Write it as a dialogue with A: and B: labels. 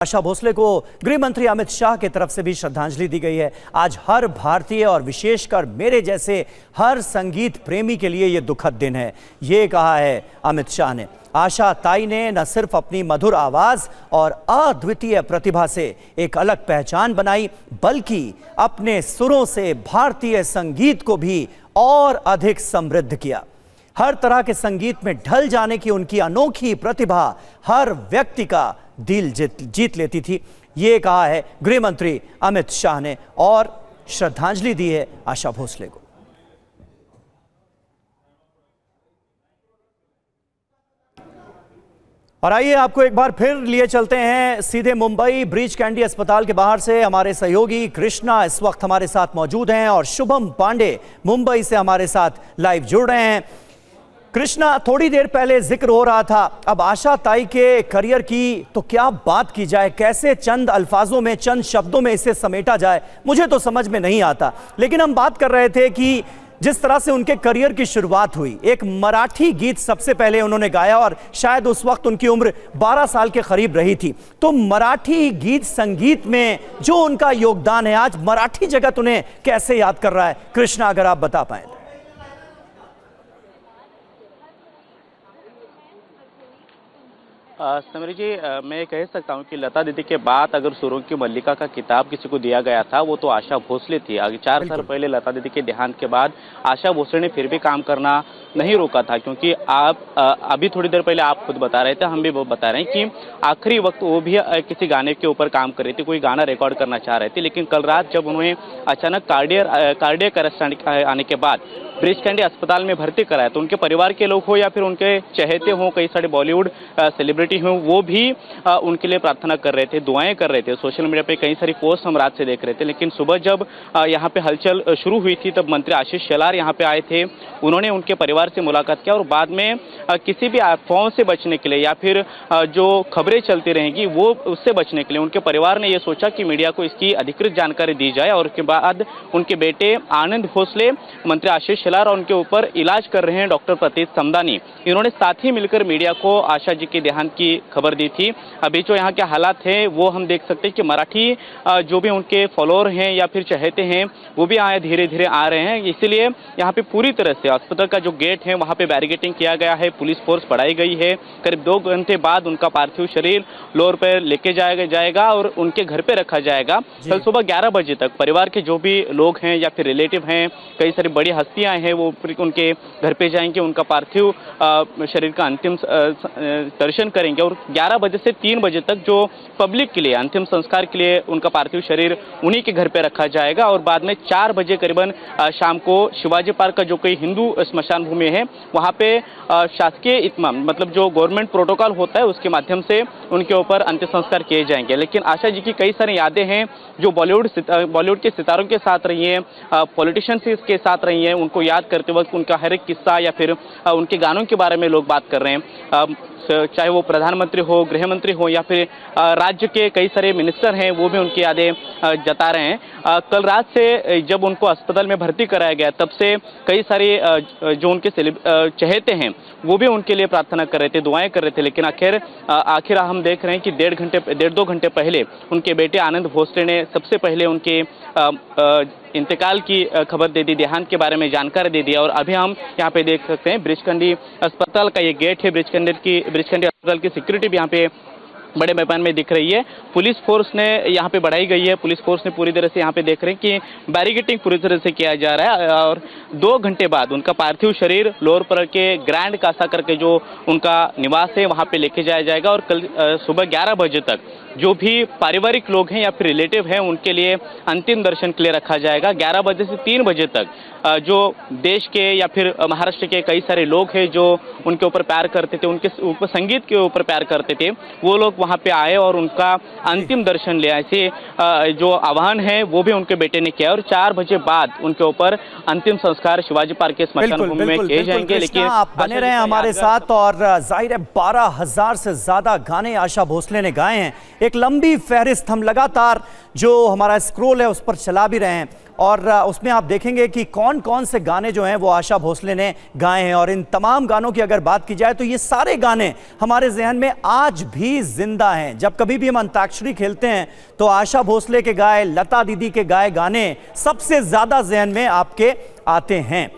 A: आशा भोसले को गृह मंत्री अमित शाह की तरफ से भी श्रद्धांजलि दी गई है। आज हर भारतीय और विशेषकर मेरे जैसे हर संगीत प्रेमी के लिए ये दुखद दिन है, ये कहा है अमित शाह ने। आशा ताई ने न सिर्फ अपनी मधुर आवाज और अद्वितीय प्रतिभा से एक अलग पहचान बनाई, बल्कि अपने सुरों से भारतीय संगीत को भी और अधिक समृद्ध किया। हर तरह के संगीत में ढल जाने की उनकी अनोखी प्रतिभा हर व्यक्ति का दिल जीत लेती थी, ये कहा है गृह मंत्री अमित शाह ने और श्रद्धांजलि दी है आशा भोसले को। और आइए आपको एक बार फिर लिए चलते हैं सीधे मुंबई ब्रीच कैंडी अस्पताल के बाहर से। हमारे सहयोगी कृष्णा इस वक्त हमारे साथ मौजूद हैं और शुभम पांडे मुंबई से हमारे साथ लाइव जुड़ रहे हैं। कृष्णा, थोड़ी देर पहले जिक्र हो रहा था, अब आशा ताई के करियर की तो क्या बात की जाए, कैसे चंद अल्फाजों में, चंद शब्दों में इसे समेटा जाए, मुझे तो समझ में नहीं आता। लेकिन हम बात कर रहे थे कि जिस तरह से उनके करियर की शुरुआत हुई, एक मराठी गीत सबसे पहले उन्होंने गाया और शायद उस वक्त उनकी उम्र 12 साल के करीब रही थी। तो मराठी गीत संगीत में जो उनका योगदान है, आज मराठी जगत उन्हें कैसे याद कर रहा है, कृष्णा अगर आप बता पाए।
B: समरी जी, मैं कह सकता हूं कि लता दीदी के बाद अगर सुरों की मल्लिका का किताब किसी को दिया गया था वो तो आशा भोसले थी। आगे 4 साल पहले लता दीदी के देहांत के बाद आशा भोसले ने फिर भी काम करना नहीं रोका था, क्योंकि आप अभी थोड़ी देर पहले आप खुद बता रहे थे, हम भी बता रहे हैं कि आखिरी वक्त वो भी किसी गाने के ऊपर काम कर रही थी, कोई गाना रिकॉर्ड करना चाह रहे थे। लेकिन कल रात जब उन्हें अचानक कार्डियक अरेस्ट आने के बाद ब्रीच कैंडी अस्पताल में भर्ती कराया, तो उनके परिवार के लोग हो या फिर उनके चहेते हों, कई सारे बॉलीवुड सेलिब्रिटी हों, वो भी उनके लिए प्रार्थना कर रहे थे, दुआएं कर रहे थे। सोशल मीडिया पे कई सारी पोस्ट हम रात से देख रहे थे। लेकिन सुबह जब यहाँ पे हलचल शुरू हुई थी, तब मंत्री आशीष शेलार यहाँ पे आए थे, उन्होंने उनके परिवार से मुलाकात किया और बाद में किसी भी अफवाहों से बचने के लिए या फिर जो खबरें चलती रहेंगी वो उससे बचने के लिए उनके परिवार ने ये सोचा कि मीडिया को इसकी अधिकृत जानकारी दी जाए। और उसके बाद उनके बेटे आनंद भोसले, मंत्री आशीष और उनके ऊपर इलाज कर रहे हैं डॉक्टर प्रतीत समदानी, इन्होंने साथ ही मिलकर मीडिया को आशा जी के देहांत की खबर दी थी। अभी जो यहाँ के हालात हैं वो हम देख सकते हैं कि मराठी जो भी उनके फॉलोअर हैं या फिर चहेते हैं वो भी धीरे धीरे आ रहे हैं। इसीलिए यहाँ पे पूरी तरह से अस्पताल का जो गेट है वहाँ पे बैरिकेडिंग किया गया है, पुलिस फोर्स बढ़ाई गई है। करीब 2 घंटे बाद उनका पार्थिव शरीर लोअर पर लेके जाएगा और उनके घर पे रखा जाएगा। कल सुबह 11 बजे तक परिवार के जो भी लोग हैं या फिर रिलेटिव हैं, कई सारी बड़ी हस्तियां हैं, वो उनके घर पे जाएंगे, उनका पार्थिव शरीर का अंतिम दर्शन करेंगे और 11 बजे से 3 बजे तक जो पब्लिक के लिए अंतिम संस्कार के लिए उनका पार्थिव शरीर उन्हीं के घर पे रखा जाएगा। और बाद में 4 बजे करीबन शाम को शिवाजी पार्क का जो कोई हिंदू स्मशान भूमि है वहाँ पे शासकीय इत्माम, मतलब जो गवर्नमेंट प्रोटोकॉल होता है उसके माध्यम से उनके ऊपर अंतिम संस्कार किए जाएंगे। लेकिन आशा जी की कई सारी यादें हैं जो बॉलीवुड के सितारों के साथ रही हैं, पॉलिटिशियंस के साथ रही हैं, उनको याद करते वक्त उनका हर एक किस्सा या फिर उनके गानों के बारे में लोग बात कर रहे हैं। चाहे वो प्रधानमंत्री हो, गृह मंत्री हो या फिर राज्य के कई सारे मिनिस्टर हैं, वो भी उनकी यादें जता रहे हैं। कल रात से जब उनको अस्पताल में भर्ती कराया गया तब से कई सारे जो उनके चहेते हैं वो भी उनके लिए प्रार्थना कर रहे थे, दुआएं कर रहे थे। लेकिन आखिर हम देख रहे हैं कि 1.5-2 घंटे पहले उनके बेटे आनंद भोसले ने सबसे पहले उनके इंतकाल की खबर दे दी, देहांत के बारे में जानकारी दे दिया। और अभी हम यहाँ पे देख सकते हैं ब्रीच कैंडी अस्पताल का ये गेट है, ब्रीच कैंडी अस्पताल की सिक्योरिटी भी यहाँ पे बड़े पैमाने में दिख रही है। पुलिस फोर्स ने यहाँ पे बढ़ाई गई है, पुलिस फोर्स ने पूरी तरह से यहाँ पे देख रहे हैं कि बैरिकेडिंग पूरी तरह से किया जा रहा है। और 2 घंटे बाद उनका पार्थिव शरीर लोअर परल के ग्रैंड कासा करके जो उनका निवास है वहाँ पे लेके जाया जाएगा। और कल सुबह 11 बजे तक जो भी पारिवारिक लोग हैं या फिर रिलेटिव हैं उनके लिए अंतिम दर्शन के लिए रखा जाएगा। 11 बजे से 3 बजे तक जो देश के या फिर महाराष्ट्र के कई सारे लोग हैं जो उनके ऊपर प्यार करते थे, उनके ऊपर संगीत के ऊपर प्यार करते थे, वो लोग वहाँ पे आए और उनका अंतिम दर्शन लिया। ऐसे जो आह्वान है वो भी उनके बेटे ने किया और 4 बजे बाद उनके ऊपर अंतिम संस्कार शिवाजी पार्क के स्मशान भूमि में किए जाएंगे। लेकिन
A: आप बने रहे हमारे साथ और जाहिर है 12,000 से ज्यादा गाने आशा भोसले ने गाए हैं। एक लंबी फहरिस्त हम लगातार जो हमारा स्क्रोल है उस पर चला भी रहे हैं और उसमें आप देखेंगे कि कौन कौन से गाने जो हैं वो आशा भोसले ने गाए हैं। और इन तमाम गानों की अगर बात की जाए तो ये सारे गाने हमारे जहन में आज भी जिंदा हैं। जब कभी भी हम अंताक्षरी खेलते हैं तो आशा भोसले के गाए, लता दीदी के गाए गाने सबसे ज्यादा जहन में आपके आते हैं।